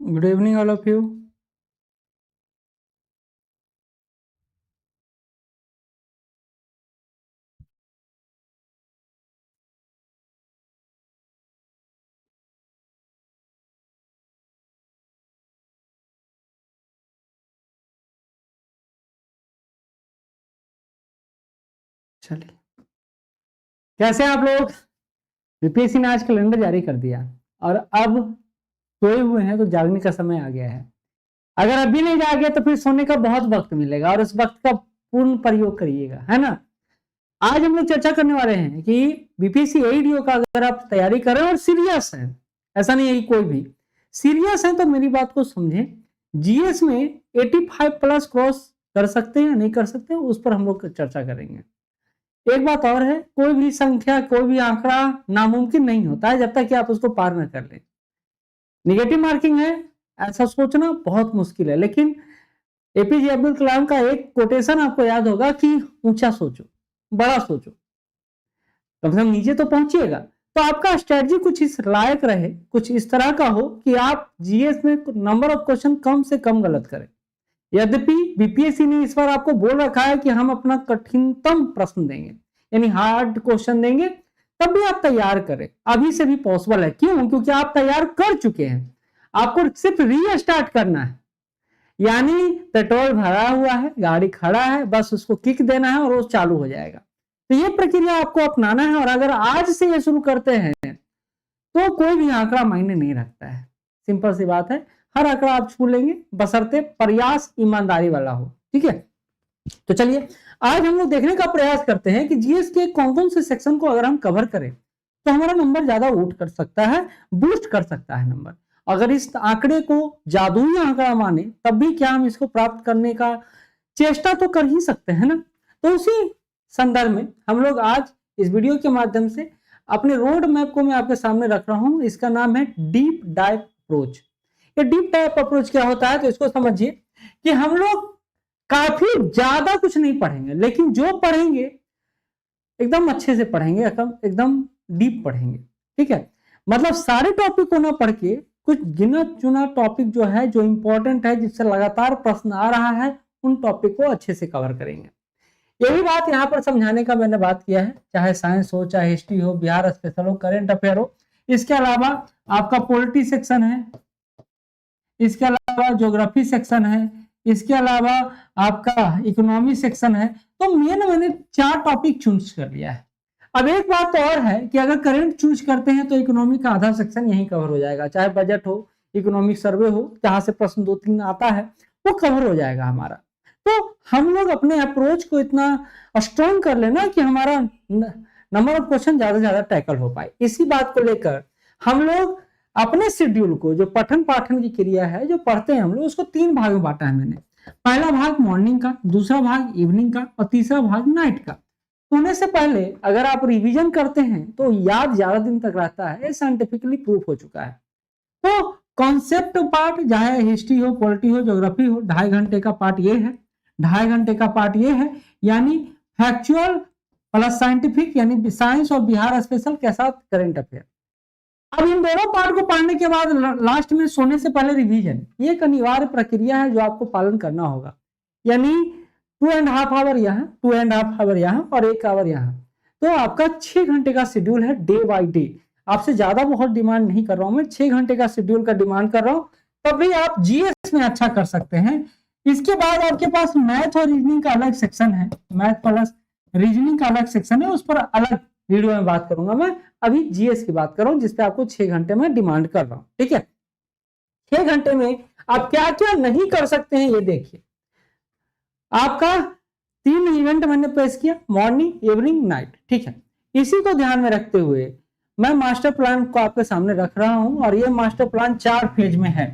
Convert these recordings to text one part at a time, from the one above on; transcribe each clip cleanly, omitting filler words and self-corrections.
Good evening all of you. चलिए, कैसे हैं आप लोग? यूपीएससी ने आज कैलेंडर जारी कर दिया और अब सोए हुए हैं तो जागने का समय आ गया है। अगर अभी नहीं जागे तो फिर सोने का बहुत वक्त मिलेगा और उस वक्त का पूर्ण प्रयोग करिएगा, है ना। आज हम लोग चर्चा करने वाले हैं कि बीपीएससी एडीओ का अगर आप तैयारी कर रहे हैं और सीरियस हैं, ऐसा नहीं है कि कोई भी सीरियस है, तो मेरी बात को समझें। जीएस में 85 प्लस क्रॉस कर सकते हैं या नहीं कर सकते हैं, उस पर हम लोग चर्चा करेंगे। एक बात और है, कोई भी संख्या, कोई भी आंकड़ा नामुमकिन नहीं होता है जब तक कि आप उसको पार न कर लें। निगेटिव मार्किंग है ऐसा सोचना बहुत मुश्किल है, लेकिन एपीजे अब्दुल कलाम का एक कोटेशन आपको याद होगा कि ऊंचा सोचो, बड़ा सोचो, कम से कम नीचे तो पहुंचिएगा। तो आपका स्ट्रेटजी कुछ इस लायक रहे, कुछ इस तरह का हो कि आप जीएस में नंबर ऑफ क्वेश्चन कम से कम गलत करें। यद्यपि बीपीएससी ने इस बार आपको बोल रखा है कि हम अपना कठिनतम प्रश्न देंगे, यानी हार्ड क्वेश्चन देंगे, तब भी आप तैयार करें। अभी से भी पॉसिबल है, क्यों? क्योंकि आप तैयार कर चुके हैं, आपको सिर्फ रीस्टार्ट करना है। यानी पेट्रोल भरा हुआ है, गाड़ी खड़ा है, बस उसको किक देना है और वो चालू हो जाएगा। तो ये प्रक्रिया आपको अपनाना है और अगर आज से ये शुरू करते हैं तो कोई भी आंकड़ा मायने नहीं रखता है। सिंपल सी बात है, हर आंकड़ा आप छू लेंगे बशर्ते प्रयास ईमानदारी वाला हो। ठीक है, तो चलिए आज हम लोग देखने का प्रयास करते हैं कि जीएस के कौन कौन से सेक्शन को अगर हम कवर करें तो हमारा नंबर ज्यादा उठ कर सकता है, बूस्ट कर सकता है नंबर। अगर इस आंकड़े को जादुई आंकड़ा माने तब भी क्या हम इसको प्राप्त करने का चेष्टा तो कर ही सकते हैं ना। तो उसी संदर्भ में हम लोग आज इस वीडियो के माध्यम से अपने रोड मैप को मैं आपके सामने रख रहा हूं। इसका नाम है डीप डाइव अप्रोच। ये डीप डाइव अप्रोच क्या होता है, तो इसको समझिए कि हम लोग काफी ज्यादा कुछ नहीं पढ़ेंगे, लेकिन जो पढ़ेंगे एकदम अच्छे से पढ़ेंगे, एकदम डीप पढ़ेंगे। ठीक है, मतलब सारे टॉपिक को ना पढ़ के कुछ गिना चुना टॉपिक जो है, जो इंपॉर्टेंट है, जिससे लगातार प्रश्न आ रहा है, उन टॉपिक को अच्छे से कवर करेंगे। यही बात यहाँ पर समझाने का मैंने बात किया है, चाहे साइंस हो, चाहे हिस्ट्री हो, बिहार स्पेशल हो, करेंट अफेयर हो। इसके अलावा आपका पॉलिटी सेक्शन है, इसके अलावा ज्योग्राफी सेक्शन है, इसके अलावा आपका इकोनॉमी सेक्शन है। तो मैंने 4 टॉपिक चूज कर लिया है। अब एक बात तो और है कि अगर करंट चूज करते हैं तो इकोनॉमी का आधा सेक्शन यहीं कवर हो जाएगा, चाहे बजट हो, इकोनॉमिक सर्वे हो, जहां से प्रश्न 2-3 आता है वो कवर हो जाएगा हमारा। तो हम लोग अपने अप्रोच को इतना स्ट्रॉन्ग कर लेना कि हमारा नंबर ऑफ क्वेश्चन ज्यादा से ज्यादा टैकल हो पाए। इसी बात को लेकर हम लोग अपने शेड्यूल को, जो पठन पाठन की क्रिया है, जो पढ़ते हैं हम लोग, उसको 3 भाग में बांटा है मैंने। पहला भाग मॉर्निंग का, दूसरा भाग इवनिंग का और तीसरा भाग नाइट का। सोने से पहले अगर आप रिवीजन करते हैं तो याद ज्यादा दिन तक रहता है, साइंटिफिकली प्रूफ हो चुका है। तो कॉन्सेप्ट पार्ट, चाहे हिस्ट्री हो, पॉलिटी हो, ज्योग्राफी हो, 2.5 घंटे का पार्ट ये है, 2.5 घंटे का पार्ट ये है, यानी फैक्चुअल प्लस साइंटिफिक, यानी साइंस और बिहार स्पेशल के साथ करंट अफेयर। अब इन दोनों पार्ट को पढ़ने के बाद लास्ट में सोने से पहले रिवीजन, ये एक अनिवार्य प्रक्रिया है जो आपको पालन करना होगा। यानी 2.5 आवर यहाँ, 2.5 आवर यहाँ और 1 आवर यहाँ। तो आपका 6 घंटे का शेड्यूल है डे बाय डे। आपसे ज्यादा बहुत डिमांड नहीं कर रहा हूं मैं, 6 घंटे का शेड्यूल का डिमांड कर रहा हूं, तब भी आप जीएस में अच्छा कर सकते हैं। इसके बाद आपके पास मैथ और रीजनिंग का अलग सेक्शन है, मैथ प्लस रीजनिंग का अलग सेक्शन है, उस पर अलग वीडियो में बात करूंगा। मैं अभी जीएस की बात कर रहा हूं, जिसपे आपको 6 घंटे में डिमांड कर रहा हूं। ठीक है, 6 घंटे में आप क्या क्या नहीं कर सकते हैं ये देखिए। आपका 3 इवेंट मैंने पेश किया, मॉर्निंग, इवनिंग, नाइट। ठीक है, इसी को ध्यान में रखते हुए मैं मास्टर प्लान को आपके सामने रख रहा हूं और ये मास्टर प्लान 4 फेज में है।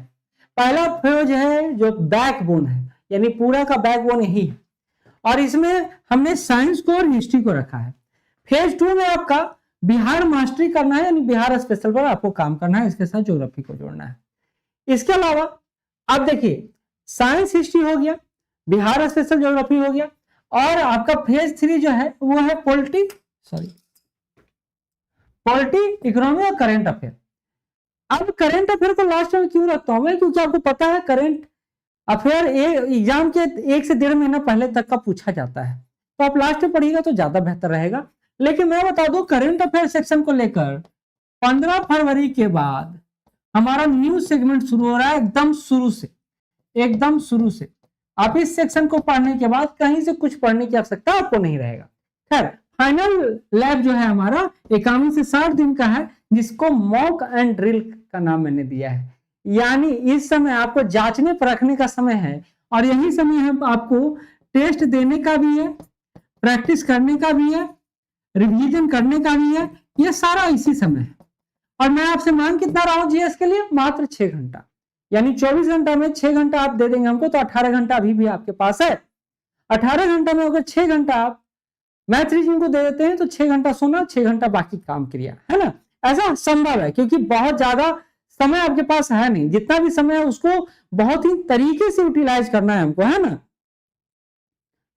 पहला फेज है जो बैकबोन है, यानी पूरा का बैकबोन यही है, और इसमें हमने साइंस को और हिस्ट्री को रखा है। फेज 2 में आपका बिहार मास्टरी करना है, यानी बिहार स्पेशल पर आपको काम करना है, इसके साथ ज्योग्राफी को जोड़ना है। इसके अलावा आप देखिए, साइंस हिस्ट्री हो गया, बिहार स्पेशल ज्योग्राफी हो गया, और आपका फेज 3 जो है वो है पॉलिटी, इकोनॉमी और करंट अफेयर। अब करंट अफेयर को लास्ट में क्यों रखता हूं मैं, क्योंकि आपको पता है करंट अफेयर एग्जाम के 1 से 1.5 महीना पहले तक का पूछा जाता है, तो आप लास्ट में पढ़िएगा तो ज्यादा बेहतर रहेगा। लेकिन मैं बता दूं करंट अफेयर सेक्शन को लेकर 15 फरवरी के बाद हमारा न्यू सेगमेंट शुरू हो रहा है, एकदम शुरू से, एकदम शुरू से। आप इस सेक्शन को पढ़ने के बाद कहीं से कुछ पढ़ने की आवश्यकता आपको नहीं रहेगा। खैर, फाइनल लैब जो है हमारा 51 से 60 दिन का है, जिसको मॉक एंड ड्रिल का नाम मैंने दिया है। यानी इस समय आपको जांचने परखने का समय है, और यही समय है आपको टेस्ट देने का भी है, प्रैक्टिस करने का भी है, रिवीजन करने का भी है, ये सारा इसी समय है। और मैं आपसे मांग कितना रहा हूं जीएस के लिए, मात्र 6 घंटा, यानी 24 घंटा में 6 घंटा आप दे देंगे हमको, तो 18 घंटा अभी भी आपके पास है। 18 घंटा में अगर 6 घंटा आप मैथ रीजनिंग को दे देते हैं तो 6 घंटा सोना, 6 घंटा बाकी काम क्रिया, है ना। ऐसा संभव है, क्योंकि बहुत ज्यादा समय आपके पास है नहीं, जितना भी समय है उसको बहुत ही तरीके से यूटिलाइज करना है हमको, है ना।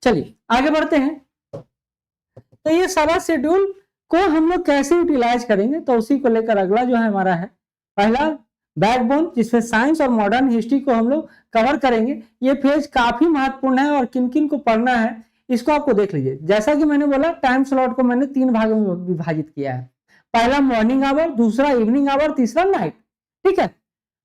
चलिए आगे बढ़ते हैं। तो ये सारा शेड्यूल को हम लोग कैसे यूटिलाइज करेंगे, तो उसी को लेकर अगला जो है हमारा है पहला बैकबोन, जिसमें साइंस और मॉडर्न हिस्ट्री को हम लोग कवर करेंगे। ये पेज काफी महत्वपूर्ण है और किन किन को पढ़ना है इसको आपको देख लीजिए। जैसा कि मैंने बोला, टाइम स्लॉट को मैंने 3 भागों में विभाजित किया है, पहला मॉर्निंग आवर, दूसरा इवनिंग आवर, तीसरा नाइट, ठीक है।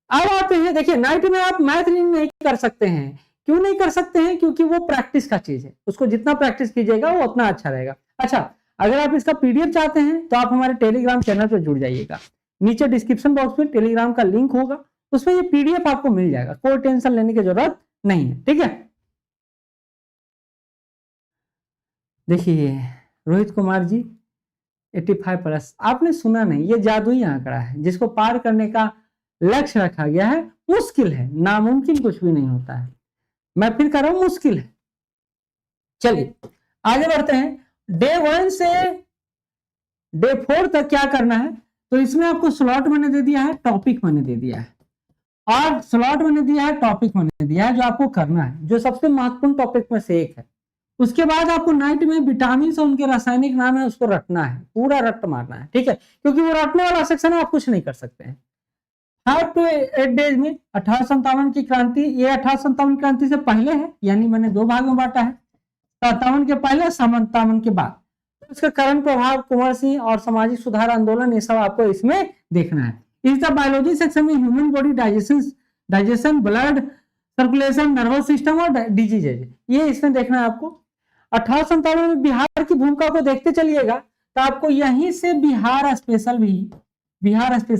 अब आते हैं, देखिए नाइट में आप मैथ रीडिंग नहीं कर सकते हैं। क्यों नहीं कर सकते हैं, क्योंकि वो प्रैक्टिस का चीज है, उसको जितना प्रैक्टिस कीजिएगा वो उतना अच्छा रहेगा। अच्छा, अगर आप इसका पीडीएफ चाहते हैं तो आप हमारे टेलीग्राम चैनल पर जुड़ जाइएगा, नीचे डिस्क्रिप्शन बॉक्स में टेलीग्राम का लिंक होगा, उसमें ये पीडीएफ आपको मिल जाएगा, कोई टेंशन लेने की जरूरत नहीं है, ठीक है। देखिए रोहित कुमार जी 85+, आपने सुना नहीं, ये जादुई आंकड़ा है जिसको पार करने का लक्ष्य रखा गया है। मुश्किल है, नामुमकिन कुछ भी नहीं होता है, मैं फिर कह रहा हूं मुश्किल है। चलिए आगे बढ़ते हैं। डे 1 से डे 4 तक क्या करना है, तो इसमें आपको स्लॉट मैंने दे दिया है, टॉपिक मैंने दे दिया है, और स्लॉट मैंने दिया है, टॉपिक मैंने दिया है, जो आपको करना है, जो सबसे महत्वपूर्ण टॉपिक में से एक है। उसके बाद आपको नाइट में विटामिन और उनके रासायनिक नाम है उसको रटना है, पूरा रट मारना है, ठीक है, क्योंकि वो रटने वाला सेक्शन है, आप कुछ नहीं कर सकते हैं। 5 to 8 डेज में 1857 की क्रांति, ये 1857 क्रांति से पहले है, यानी मैंने 2 भाग में बांटा है, 57 के पहले, 57 के बाद। इसका कारण प्रभाव, कुंवर सिंह और सामाजिक सुधार आंदोलन, ये सब आपको इसमें देखना है। इस द बायोलॉजी सेक्शन में human body digestion, blood circulation, nervous system और डिजीजेज, ये इसमें देखना है आपको। 1857 में बिहार की भूमिका को देखते चलिएगा, तो आपको यहीं से बिहार स्पेशल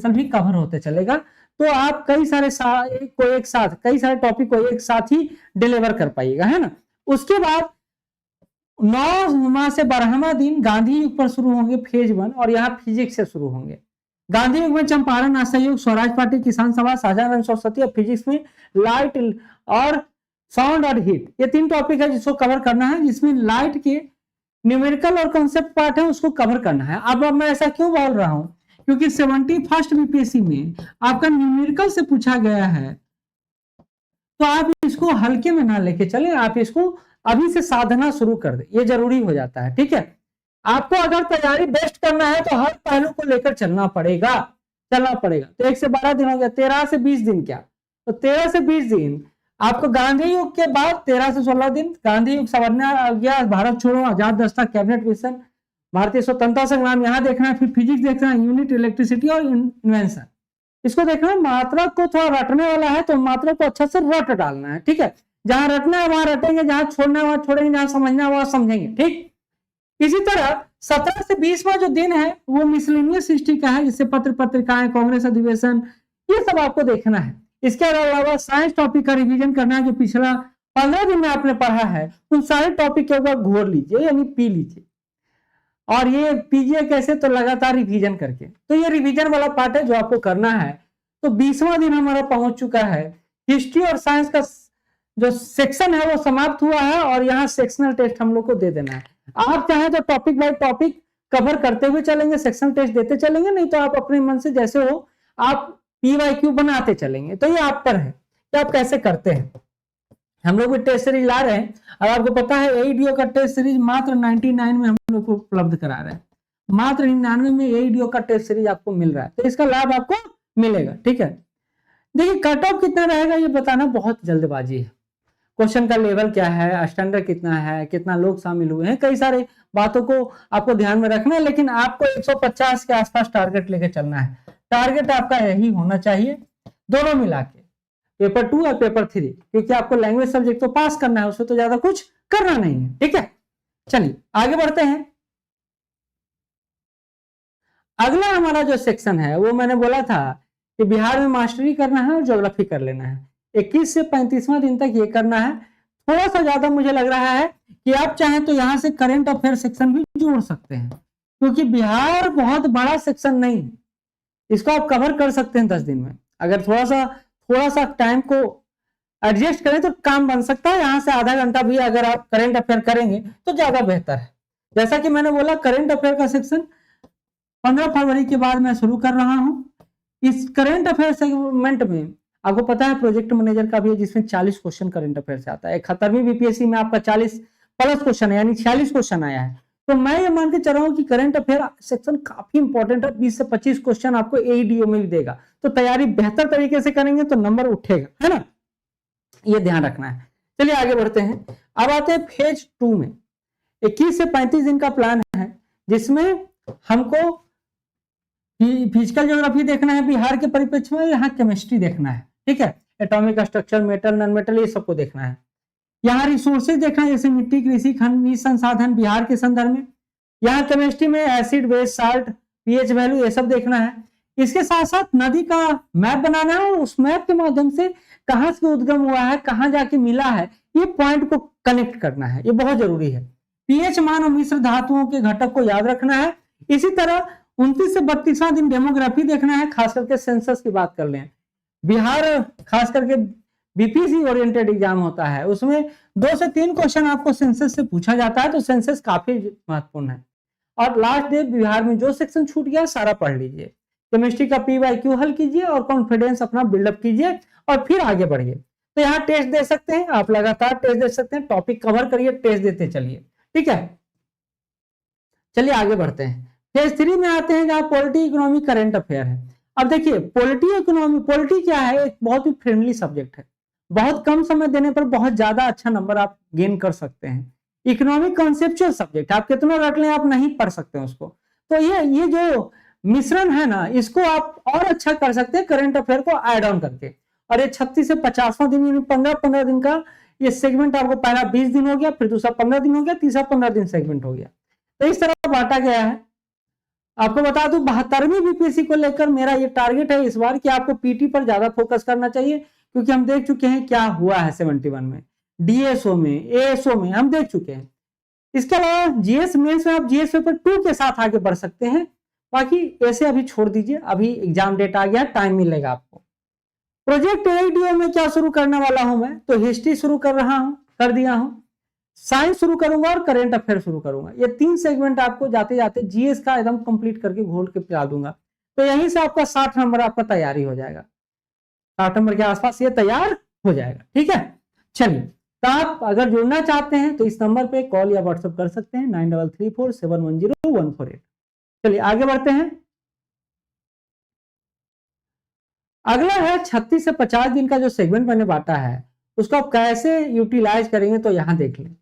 भी कवर होते चलेगा, तो आप कई सारे कई सारे टॉपिक को एक साथ ही डिलीवर कर पाइएगा, है ना। उसके बाद 9वां से 12वां दिन गांधी युग पर शुरू होंगे फेज 1, और यहाँ फिजिक्स से शुरू होंगे। गांधी युग में चंपारण असहयोग, स्वराज पार्टी, किसान सभा, शाहजहां सरस्वती, और फिजिक्स में लाइट और साउंड और हीट, ये 3 टॉपिक है जिसको कवर करना है, जिसमें लाइट के न्यूमेरिकल और कॉन्सेप्ट पार्ट है उसको कवर करना है। अब मैं ऐसा क्यों बोल रहा हूं, क्योंकि 71st बीपीएससी में आपका न्यूमेरिकल से पूछा गया है, तो आप इसको हल्के में ना लेके चले, आप इसको अभी से साधना शुरू कर दे, ये जरूरी हो जाता है, ठीक है। आपको अगर तैयारी बेस्ट करना है तो हर पहलू को लेकर चलना पड़ेगा। तो 1 से 12 दिन हो गया, 13 से 20 दिन क्या, तो 13 से 20 दिन आपको गांधी युग के बाद 13 से 16 दिन गांधी युग, सवर्णा, भारत छोड़ो, आजाद दस्ता, कैबिनेट मिशन, भारतीय स्वतंत्रता संग्राम, यहाँ देखना है। फिर फिजिक्स देखना है, यूनिट, इलेक्ट्रिसिटी और इन्वेंशन, इसको देखना है। मात्रा को थोड़ा रटने वाला है तो मात्रा को अच्छा से रट डालना है, ठीक है। जहां रटना है वहां रटेंगे, जहां छोड़ना है वहां छोड़ेंगे, जहां समझना है वहां समझेंगे, ठीक। इसी तरह 17 से 20वां जो दिन है वो मिसलेनियस हिस्ट्री का है, जिससे पत्र पत्रिकाएं, कांग्रेस अधिवेशन, ये सब आपको देखना है। इसके अलावा साइंस टॉपिक का रिवीजन करना है, जो पिछला 15 दिन में आपने पढ़ा है उन सारे टॉपिक के ऊपर घोर लीजिए, यानी पी लीजिए, और ये पीजिए कैसे, तो लगातार रिवीजन करके। तो ये रिवीजन वाला पार्ट है जो आपको करना है। तो 20वां दिन हमारा पहुंच चुका है, हिस्ट्री और साइंस का जो सेक्शन है वो समाप्त हुआ है, और यहाँ सेक्शनल टेस्ट हम लोग को दे देना है। आप चाहें तो टॉपिक बाय टॉपिक कवर करते हुए चलेंगे, सेक्शनल टेस्ट देते चलेंगे, नहीं तो आप अपने मन से जैसे हो आप PYQ बनाते चलेंगे, तो ये आप पर है कि आप कैसे करते हैं। हम लोग भी टेस्ट सीरीज ला रहे हैं, और आपको पता है AEDO का टेस्ट सीरीज मात्र 99 में हम लोग को उपलब्ध करा रहे हैं, मात्र 99 में AEDO का टेस्ट सीरीज आपको मिल रहा है, तो इसका लाभ आपको मिलेगा। ठीक है, देखिए कट ऑफ कितना रहेगा ये बताना बहुत जल्दबाजी है। क्वेश्चन का लेवल क्या है, स्टैंडर्ड कितना है, कितना लोग शामिल हुए हैं, कई सारे बातों को आपको ध्यान में रखना है, लेकिन आपको 150 के आसपास टारगेट लेके चलना है। टारगेट आपका यही होना चाहिए दोनों मिला के, पेपर 2 और पेपर 3, क्योंकि आपको लैंग्वेज सब्जेक्ट तो पास करना है, उसमें तो ज्यादा कुछ करना नहीं है। ठीक है, चलिए आगे बढ़ते हैं। अगला हमारा जो सेक्शन है वो मैंने बोला था कि बिहार में मास्टरी करना है और ज्योग्राफी कर लेना है। 21 से 35वां दिन तक ये करना है। थोड़ा सा ज्यादा मुझे लग रहा है कि आप चाहें तो यहां से करंट अफेयर सेक्शन भी जोड़ सकते हैं, क्योंकि बिहार बहुत बड़ा सेक्शन नहीं, इसको आप कवर कर सकते हैं 10 दिन में। अगर थोड़ा सा टाइम को एडजस्ट करें तो काम बन सकता है। यहां से आधा घंटा भी अगर आप करंट अफेयर करेंगे तो ज्यादा बेहतर है। जैसा कि मैंने बोला, करंट अफेयर का सेक्शन 15 फरवरी के बाद मैं शुरू कर रहा हूं। इस करंट अफेयर सेगमेंट में आपको पता है प्रोजेक्ट मैनेजर का भी है, जिसमें 40 क्वेश्चन करंट अफेयर से आता है। 71वीं बीपीएससी में आपका 40 प्लस क्वेश्चन है, यानी 46 क्वेश्चन आया है। तो मैं ये मान के चल रहा हूं कि करंट अफेयर सेक्शन काफी इंपॉर्टेंट है। 20 से 25 क्वेश्चन आपको एईडीओ में भी देगा, तो तैयारी बेहतर तरीके से करेंगे तो नंबर उठेगा, है ना, ये ध्यान रखना है। चलिए आगे बढ़ते हैं। अब आते हैं फेज 2 में। 21 से 35 दिन का प्लान है, जिसमें हमको फिजिकल ज्योग्राफी देखना है बिहार के परिप्रेक्ष्य में, यहाँ केमिस्ट्री देखना है। ठीक है, atomic structure, metal, non metal, ये सबको देखना है। यहाँ रिसोर्सेज देखना है, जैसे मिट्टी, कृषि, खनिज संसाधन बिहार के संदर्भ में। यहाँ केमिस्ट्री में acid, base, salt, pH value, ये सब देखना है। इसके साथ साथ नदी का मैप बनाना है, और उस मैप के माध्यम से कहाँ से उद्गम हुआ है, कहाँ जाके मिला है, ये पॉइंट को कनेक्ट करना है, ये बहुत जरूरी है। पीएच मान और मिश्र धातुओं के घटक को याद रखना है। इसी तरह 29 से 32वां दिन डेमोग्राफी देखना है, खास करके सेंसस की बात कर लें। बिहार खास करके बीपीसी ओरिएंटेड एग्जाम होता है, उसमें 2 से 3 क्वेश्चन आपको सेंसस से पूछा जाता है, तो सेंसस काफी महत्वपूर्ण है। और लास्ट डे बिहार में जो सेक्शन छूट गया सारा पढ़ लीजिए। केमिस्ट्री का पीवाईक्यू हल कीजिए और कॉन्फिडेंस अपना बिल्डअप कीजिए, और फिर आगे बढ़िए। तो यहाँ टेस्ट दे सकते हैं आप, लगातार टेस्ट दे सकते हैं, टॉपिक कवर करिए, टेस्ट देते चलिए। ठीक है, चलिए आगे बढ़ते हैं। फेज 3 में आते हैं, जहां पॉलिटी, इकोनॉमी, करंट अफेयर है। अब देखिए पॉलिटी इकोनॉमी, पॉलिटी क्या है, एक बहुत ही फ्रेंडली सब्जेक्ट है। बहुत कम समय देने पर बहुत ज्यादा अच्छा नंबर आप गेन कर सकते हैं। इकोनॉमिक कॉन्सेप्चुअल सब्जेक्ट, आप कितना रट लें आप नहीं पढ़ सकते उसको। तो ये जो मिश्रण है ना, इसको आप और अच्छा कर सकते हैं करंट अफेयर को ऐड ऑन करके। और ये 36 से 50वां दिन, यानी 15-15 दिन का ये सेगमेंट आपको पहला 20 दिन हो गया, फिर दूसरा 15 दिन हो गया, तीसरा 15 दिन सेगमेंट हो गया। तो इस तरह बांटा गया है। आपको बता दूं 72वीं बीपीएससी को लेकर मेरा ये टारगेट है इस बार कि आपको पीटी पर ज्यादा फोकस करना चाहिए, क्योंकि हम देख चुके हैं क्या हुआ है 71 में, डीएसओ में, एएसओ में हम देख चुके हैं। इसके अलावा जीएस मेंस में आप जीएस पेपर 2 के साथ आगे बढ़ सकते हैं। बाकी ऐसे अभी छोड़ दीजिए, अभी एग्जाम डेट आ गया, टाइम मिलेगा आपको। प्रोजेक्ट एआईडीओ में क्या शुरू करने वाला हूं मैं, तो हिस्ट्री शुरू कर दिया हूं, साइंस शुरू करूंगा और करंट अफेयर शुरू करूंगा। ये 3 सेगमेंट आपको जाते जाते जीएस का एकदम कंप्लीट करके घोल के पिला दूंगा। तो यहीं से आपका 60 नंबर आपका तैयारी हो जाएगा, 60 नंबर के आसपास ये तैयार हो जाएगा। ठीक है, चलिए, तो आप अगर जुड़ना चाहते हैं तो इस नंबर पे कॉल या व्हाट्सएप कर सकते हैं 9334710148। चलिए आगे बढ़ते हैं। अगला है 36 से 50 दिन का जो सेगमेंट मैंने बांटा है, उसको आप कैसे यूटिलाइज करेंगे, तो यहां देख लें।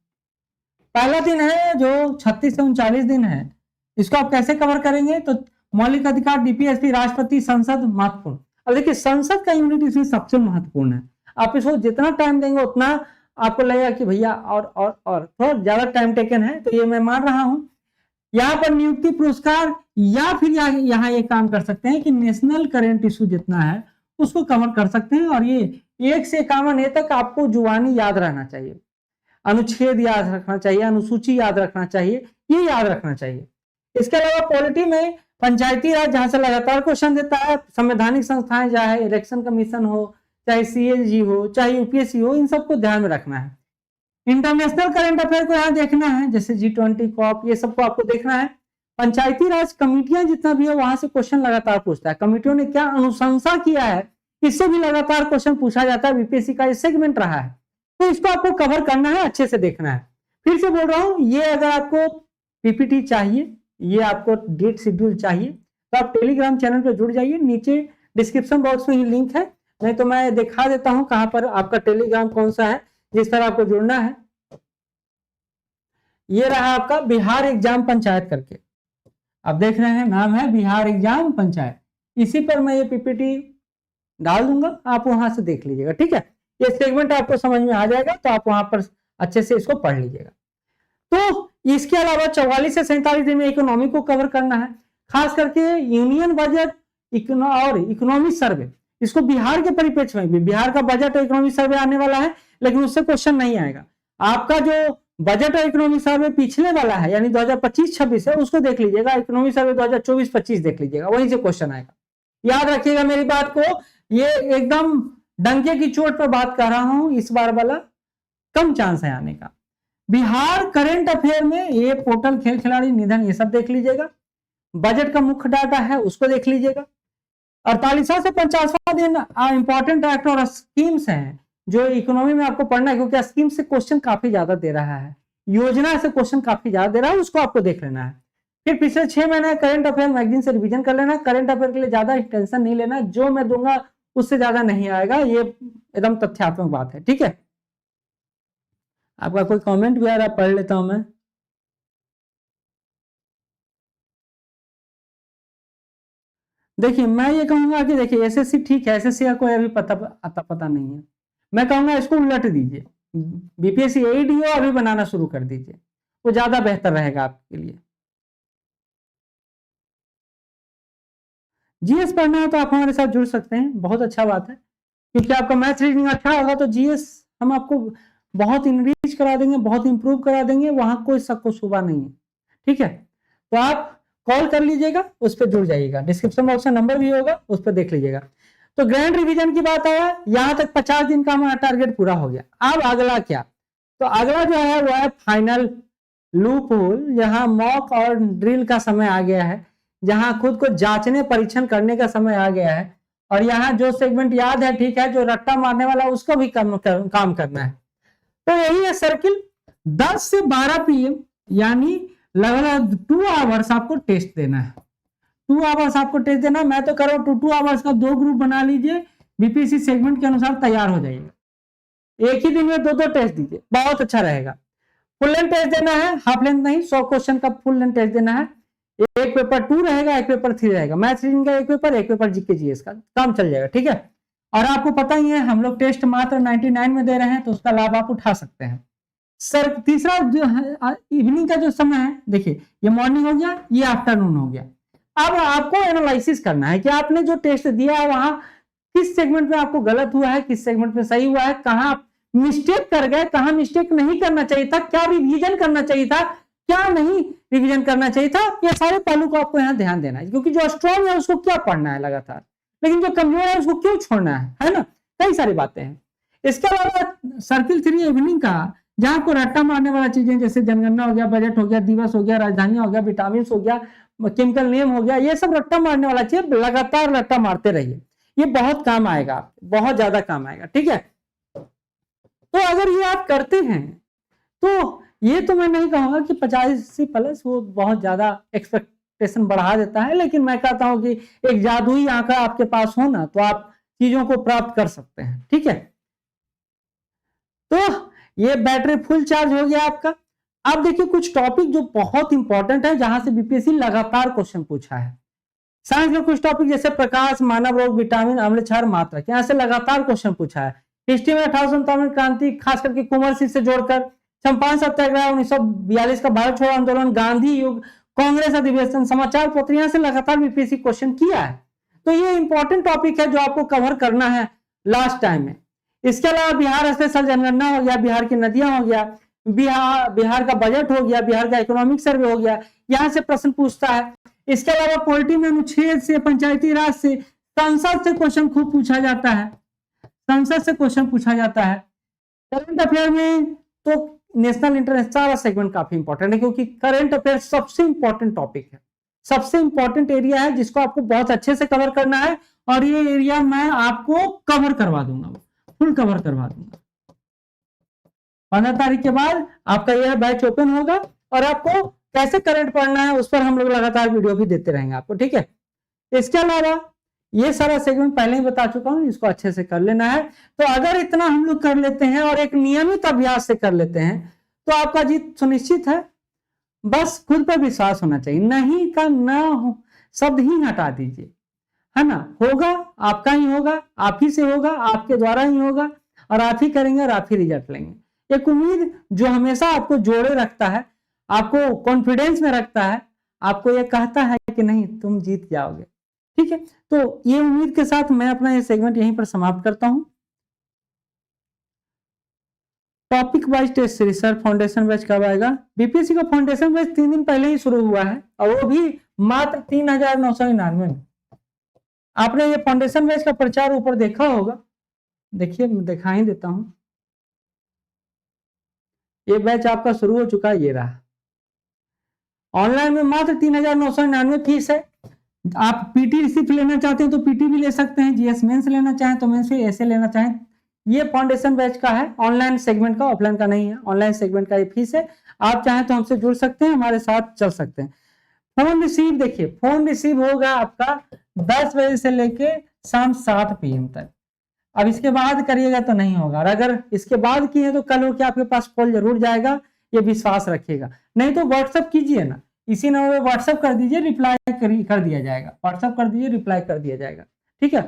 पहला दिन है जो 36 से 39 दिन है, इसको आप कैसे कवर करेंगे, तो मौलिक अधिकार, डीपीएसपी, राष्ट्रपति, संसद महत्वपूर्ण। अब देखिए संसद का यूनिट इसमें सबसे महत्वपूर्ण है। आप इसको जितना टाइम देंगे उतना आपको लगेगा कि भैया और थोड़ा ज्यादा टाइम टेकन है, तो ये मैं मान रहा हूं। यहाँ पर नियुक्ति पुरस्कार, या फिर यहाँ ये काम कर सकते हैं कि नेशनल करंट इशू जितना है उसको कवर कर सकते हैं। और ये 1 से 51 तक आपको जुबानी याद रहना चाहिए, अनुच्छेद याद रखना चाहिए, अनुसूची याद रखना चाहिए, ये याद रखना चाहिए। इसके अलावा पॉलिटी में पंचायती राज, जहां से लगातार क्वेश्चन देता है, संवैधानिक संस्थाएं, चाहे इलेक्शन कमीशन हो, चाहे सीएजी हो, चाहे यूपीएससी हो, इन सबको ध्यान में रखना है। इंटरनेशनल करंट अफेयर को यहाँ देखना है, जैसे G20 कॉप, ये सबको आपको देखना है। पंचायती राज कमिटियां जितना भी है वहां से क्वेश्चन लगातार पूछता है, कमिटियों ने क्या अनुशंसा किया है, इससे भी लगातार क्वेश्चन पूछा जाता है। बीपीएससी का सेगमेंट रहा है, तो इसको आपको कवर करना है, अच्छे से देखना है। फिर से बोल रहा हूं, ये अगर आपको पीपीटी चाहिए, ये आपको डेट शेड्यूल चाहिए, तो आप टेलीग्राम चैनल पर जुड़ जाइए, नीचे डिस्क्रिप्शन बॉक्स में ही लिंक है, नहीं तो मैं दिखा देता हूं कहां पर आपका टेलीग्राम कौन सा है जिस पर आपको जुड़ना है। ये रहा आपका बिहार एग्जाम पंचायत करके, आप देख रहे हैं नाम है बिहार एग्जाम पंचायत। इसी पर मैं ये पीपीटी डाल दूंगा, आप वहां से देख लीजिएगा, ठीक है। ये सेगमेंट आपको समझ में आ जाएगा तो आप वहां पर अच्छे से इसको पढ़ लीजिएगा। तो इसके अलावा 44 से 47 दिन में इकोनॉमी को कवर करना है, खास करके यूनियन बजट और इकोनॉमिक सर्वे। इसको बिहार के परिप्रेक्ष्य में भी, बिहार का बजट और इकोनॉमिक सर्वे आने वाला है, लेकिन उससे क्वेश्चन नहीं आएगा। आपका जो बजट और इकोनॉमिक सर्वे पिछले वाला है यानी 2025-26 है, उसको देख लीजिएगा। इकोनॉमिक सर्वे 2024-25 देख लीजिएगा, वहीं से क्वेश्चन आएगा। याद रखिएगा मेरी बात को, ये एकदम डंके की चोट पर बात कर रहा हूं, इस बार वाला कम चांस है आने का। बिहार करंट अफेयर में ये पोर्टल खेल खिलाड़ी निधन ये सब देख लीजिएगा। बजट का मुख्य डाटा है उसको देख लीजिएगा। 48वां से 50वां दिन इंपॉर्टेंट एक्ट और स्कीम्स हैं जो इकोनॉमी में आपको पढ़ना है, क्योंकि स्कीम से क्वेश्चन काफी ज्यादा दे रहा है, योजना से क्वेश्चन काफी ज्यादा दे रहा है, उसको आपको देख लेना है। फिर पिछले 6 महीने करंट अफेयर मैगजीन से रिवीजन कर लेना। करंट अफेयर के लिए ज्यादा टेंशन नहीं लेना, जो मैं दूंगा उससे ज्यादा नहीं आएगा, ये एकदम तथ्यात्मक बात है, ठीक है। आपका कोई कमेंट भी आ रहा है, पढ़ लेता हूं मैं। देखिए मैं ये कहूंगा कि देखिए एसएससी ठीक है, एसएससी का कोई अभी पता नहीं है, मैं कहूंगा इसको उलट दीजिए, बीपीएससी एडीओ अभी बनाना शुरू कर दीजिए, वो ज्यादा बेहतर रहेगा आपके लिए। जीएस पढ़ना है तो आप हमारे साथ जुड़ सकते हैं, बहुत अच्छा बात है, क्योंकि आपका मैथ रीडिंग अच्छा होगा तो जीएस हम आपको बहुत इनरीच करा देंगे, बहुत इंप्रूव करा देंगे, वहां कोई शक को शुबा नहीं है, ठीक है। तो आप कॉल कर लीजिएगा, उस पर जुड़ जाइएगा, डिस्क्रिप्शन बॉक्स में नंबर भी होगा, उस पर देख लीजिएगा। तो ग्रैंड रिवीजन की बात आया, यहां तक 50 दिन का हमारा टारगेट पूरा हो गया। अब अगला क्या, तो अगला जो है वो है फाइनल लूप होल, जहां मॉक और ड्रिल का समय आ गया है, जहां खुद को जांचने परीक्षण करने का समय आ गया है। और यहाँ जो सेगमेंट याद है, ठीक है, जो रट्टा मारने वाला उसको भी काम करना है। तो यही है सर्किल, 10 से 12 पीएम यानी लगभग 2 आवर्स आपको टेस्ट देना है, 2 आवर्स आपको टेस्ट देना। मैं तो कर रहा हूं 2 आवर्स का 2 ग्रुप बना लीजिए, बीपीएससी सेगमेंट के अनुसार तैयार हो जाइएगा। एक ही दिन में 2-2 टेस्ट दीजिए, बहुत अच्छा रहेगा। फुल लेंथ टेस्ट देना है, हाफ लेंथ नहीं, 100 क्वेश्चन का फुल लेंथ टेस्ट देना है। एक पेपर 2 रहेगा, एक पेपर 3 रहेगा, मैथ्स रीडिंग का एक पेपर जीके जीएस का, काम चल जाएगा, ठीक है। और आपको पता ही है हम लोग टेस्ट मात्र 99 में दे रहे हैं, तो उसका लाभ आप उठा सकते हैं। सर तीसरा जो है इवनिंग का जो समय है, देखिए ये मॉर्निंग हो गया, ये आफ्टरनून हो गया। अब आपको एनालिसिस करना है कि आपने जो टेस्ट दिया है वहां किस सेगमेंट में आपको गलत हुआ है, किस सेगमेंट में सही हुआ है, कहां मिस्टेक कर गए, कहां मिस्टेक नहीं करना चाहिए था, क्या रिवीजन करना चाहिए था, क्या नहीं रिवीजन करना चाहिए था। ये सारे पहलू को आपको यहाँ ध्यान देना है, क्योंकि जो स्ट्रॉन्ग है उसको क्या पढ़ना है लगातार, लेकिन जो कमजोर है उसको क्यों छोड़ना है ना, कई सारी बातें हैं। इसके अलावा सर्किल 3 इवनिंग का, जहां को रट्टा मारने वाला चीजें जैसे जनगणना हो गया, बजट हो गया, दिवस हो गया, राजधानी हो गया, विटामिन हो गया, केमिकल नेम हो गया, ये सब रट्टा मारने वाला चीज लगातार रट्टा मारते रहिए, ये बहुत काम आएगा, बहुत ज्यादा काम आएगा, ठीक है। तो अगर ये आप करते हैं तो ये तो मैं नहीं कहूंगा कि 85 प्लस वो बहुत ज्यादा एक्सपेक्टेशन बढ़ा देता है, लेकिन मैं कहता हूं कि एक जादुई आंकड़ा आपके पास हो ना तो आप चीजों को प्राप्त कर सकते हैं, ठीक है। तो ये बैटरी फुल चार्ज हो गया आपका। अब देखिए कुछ टॉपिक जो बहुत इंपॉर्टेंट है, जहां से बीपीएससी लगातार क्वेश्चन पूछा है। साइंस में कुछ टॉपिक जैसे प्रकाश, मानव रोग, विटामिन, अम्ल क्षार, मात्रक, यहाँ से लगातार क्वेश्चन पूछा है। हिस्ट्री में 1857 क्रांति, खास करके कुंवर सिंह से जोड़कर, चंपारण सत्याग्रह, 1942 का भारत छोड़ो आंदोलन, गांधी युग, कांग्रेस अधिवेशन, समाचार पत्र, यहाँ से लगातार बीपीएससी क्वेश्चन किया है। तो ये इंपॉर्टेंट टॉपिक है जो आपको कवर करना है लास्ट टाइम में। इसके अलावा बिहार स्पेशल जनगणना हो गया, बिहार की नदियां हो गया, बिहार का बजट हो गया, बिहार का इकोनॉमिक सर्वे हो गया, यहाँ से प्रश्न पूछता है। इसके अलावा पॉलिटी में अनुच्छेद से, पंचायती राज से, संसद से क्वेश्चन खूब पूछा जाता है, संसद से क्वेश्चन पूछा जाता है। करंट अफेयर में तो नेशनल इंटरनेशनल सारा सेगमेंट काफी इंपॉर्टेंट है, क्योंकि करंट अफेयर सबसे इंपॉर्टेंट टॉपिक है, सबसे इंपॉर्टेंट एरिया है जिसको आपको बहुत अच्छे से कवर करना है। और ये एरिया मैं आपको कवर करवा दूंगा, फुल कवर करवा दूंगा। 15 तारीख के बाद आपका यह बैच ओपन होगा और आपको कैसे करंट पढ़ना है उस पर हम लोग लगातार वीडियो भी देते रहेंगे आपको, ठीक है। इसके अलावा ये सारा सेगमेंट पहले ही बता चुका हूं, इसको अच्छे से कर लेना है। तो अगर इतना हम लोग कर लेते हैं और एक नियमित अभ्यास से कर लेते हैं तो आपका जीत सुनिश्चित है। बस खुद पर विश्वास होना चाहिए, नहीं का ना हो शब्द ही हटा दीजिए, है ना। होगा, आपका ही होगा, आप ही से होगा, आपके द्वारा ही होगा, और आप ही करेंगे और आप ही रिजल्ट लेंगे। एक उम्मीद जो हमेशा आपको जोड़े रखता है, आपको कॉन्फिडेंस में रखता है, आपको ये कहता है कि नहीं तुम जीत जाओगे। ठीक है, तो ये उम्मीद के साथ मैं अपना ये सेगमेंट यहीं पर समाप्त करता हूं। Topic wise test series sir foundation batch कब आएगा? बीपीएससी का फाउंडेशन बैच 3 दिन पहले ही शुरू हुआ है, और वो भी मात्र 3,999 में। आपने ये फाउंडेशन बैच का प्रचार ऊपर देखा होगा, देखिए मैं दिखा ही देता हूं। ये बैच आपका शुरू हो चुका है, ये रहा। ऑनलाइन में मात्र 3,999 फीस है। आप पीटी रिसिप्ट लेना चाहते हैं तो पीटी भी ले सकते हैं, जीएस मेंस लेना चाहें तो मेंस भी, ऐसे लेना चाहें। ये फाउंडेशन बैच का है, ऑनलाइन सेगमेंट का, ऑफलाइन का नहीं है। ऑनलाइन सेगमेंट का ये फीस है। आप चाहें तो हमसे जुड़ सकते हैं, हमारे साथ चल सकते हैं। फोन रिसीव देखिए, फोन रिसीव होगा आपका 10 बजे से लेके शाम 7 PM तक। अब इसके बाद करिएगा तो नहीं होगा, और अगर इसके बाद किए तो कल हो के आपके पास कॉल जरूर जाएगा, ये विश्वास रखिएगा। नहीं तो व्हाट्सअप कीजिए ना, इसी नंबर पे व्हाट्सअप कर दीजिए, रिप्लाई कर दिया जाएगा। व्हाट्सअप कर दीजिए, रिप्लाई कर दिया जाएगा। ठीक है,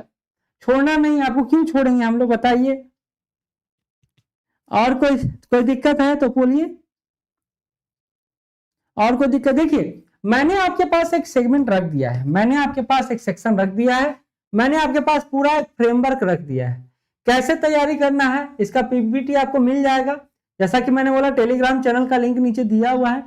छोड़ना नहीं। आपको क्यों छोड़ेंगे हम लोग, बताइए। और कोई दिक्कत है तो बोलिए। और कोई दिक्कत? देखिए मैंने आपके पास एक सेगमेंट रख दिया है, मैंने आपके पास एक सेक्शन रख दिया है, मैंने आपके पास पूरा एक फ्रेमवर्क रख दिया है। कैसे तैयारी करना है इसका पीपीटी आपको मिल जाएगा। जैसा कि मैंने बोला, टेलीग्राम चैनल का लिंक नीचे दिया हुआ है।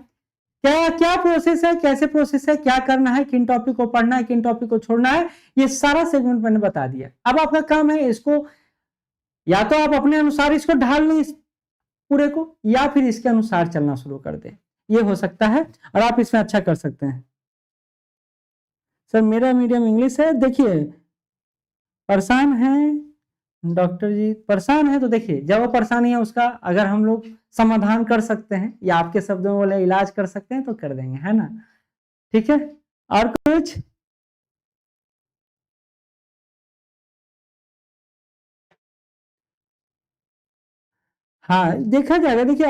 क्या क्या प्रोसेस है, कैसे प्रोसेस है, क्या करना है, किन टॉपिक को पढ़ना है, किन टॉपिक को छोड़ना है, ये सारा सेगमेंट मैंने बता दिया। अब आपका काम है इसको, या तो आप अपने अनुसार इसको ढाल लें इस पूरे को, या फिर इसके अनुसार चलना शुरू कर दें। ये हो सकता है, और आप इसमें अच्छा कर सकते हैं। सर मेरा मीडियम इंग्लिश है। देखिए परेशान है डॉक्टर जी, परेशान है तो देखिए, जब वो परेशानी है उसका अगर हम लोग समाधान कर सकते हैं, या आपके शब्दों में बोले इलाज कर सकते हैं, तो कर देंगे, है ना। ठीक है, और कुछ? हाँ देखा जाएगा। देखिए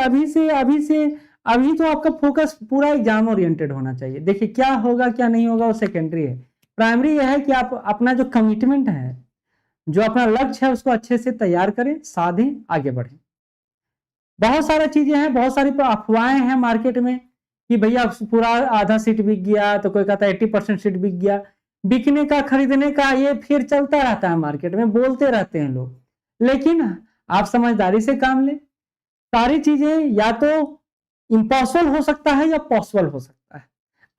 अभी तो आपका फोकस पूरा एग्जाम ओरिएंटेड होना चाहिए। देखिए क्या होगा क्या नहीं होगा वो सेकेंडरी है। प्राइमरी यह है कि आप अपना जो कमिटमेंट है, जो अपना लक्ष्य है, उसको अच्छे से तैयार करें, साधें, आगे बढ़ें। बहुत सारी चीजें हैं, बहुत सारी अफवाहें हैं मार्केट में कि भैया पूरा आधा सीट बिक गया, तो कोई कहता है 80% सीट बिक गया। बिकने का, खरीदने का ये फिर चलता रहता है मार्केट में, बोलते रहते हैं लोग। लेकिन आप समझदारी से काम लें। सारी चीजें या तो इम्पॉसिबल हो सकता है या पॉसिबल हो सकता है।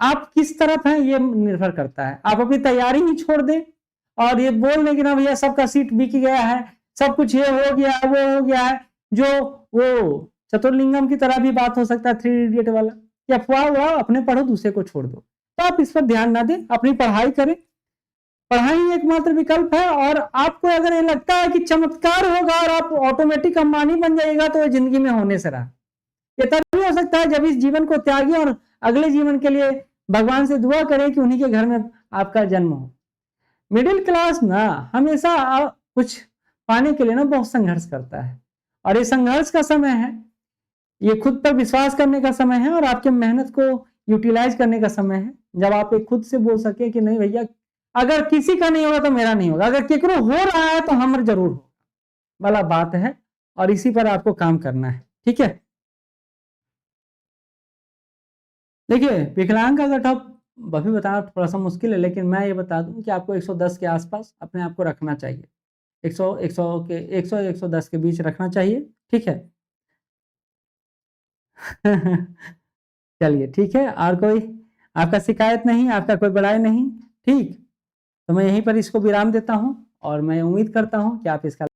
आप किस तरफ हैं ये निर्भर करता है। आप अपनी तैयारी ही छोड़ दें और ये बोल दें कि ना भैया सबका सीट बिक गया है, सब कुछ ये हो गया, वो हो गया है, जो वो चतुर्लिंगम की तरह भी बात हो सकता है, 3 इडियट वाला। या अफवाह हुआ, अपने पढ़ो, दूसरे को छोड़ दो। तो आप इस पर ध्यान ना दें, अपनी पढ़ाई करें। पढ़ाई एकमात्र विकल्प है। और आपको अगर ये लगता है कि चमत्कार होगा और आप ऑटोमेटिक अंबानी बन जाएगा, तो ये जिंदगी में होने से रहा। ये तभी हो सकता है जब इस जीवन को त्यागें और अगले जीवन के लिए भगवान से दुआ करें कि उन्हीं के घर में आपका जन्म हो। मिडिल क्लास ना हमेशा कुछ पाने के लिए ना बहुत संघर्ष करता है, और ये संघर्ष का समय है, ये खुद पर विश्वास करने का समय है, और आपके मेहनत को यूटिलाइज करने का समय है, जब आप एक खुद से बोल सके कि नहीं भैया, अगर किसी का नहीं होगा तो मेरा नहीं होगा, अगर केकरो हो रहा है तो हम जरूर हो वाला बात है। और इसी पर आपको काम करना है। ठीक है, देखिए विकलांग का कट ऑफ अभी बताना थोड़ा सा मुश्किल है, लेकिन मैं ये बता दूं कि आपको 110 के आसपास अपने आप को रखना चाहिए। 100 110 के बीच रखना चाहिए। ठीक है चलिए ठीक है, और कोई आपका शिकायत नहीं, आपका कोई बड़ाई नहीं। ठीक, तो मैं यहीं पर इसको विराम देता हूं, और मैं उम्मीद करता हूं कि आप इसका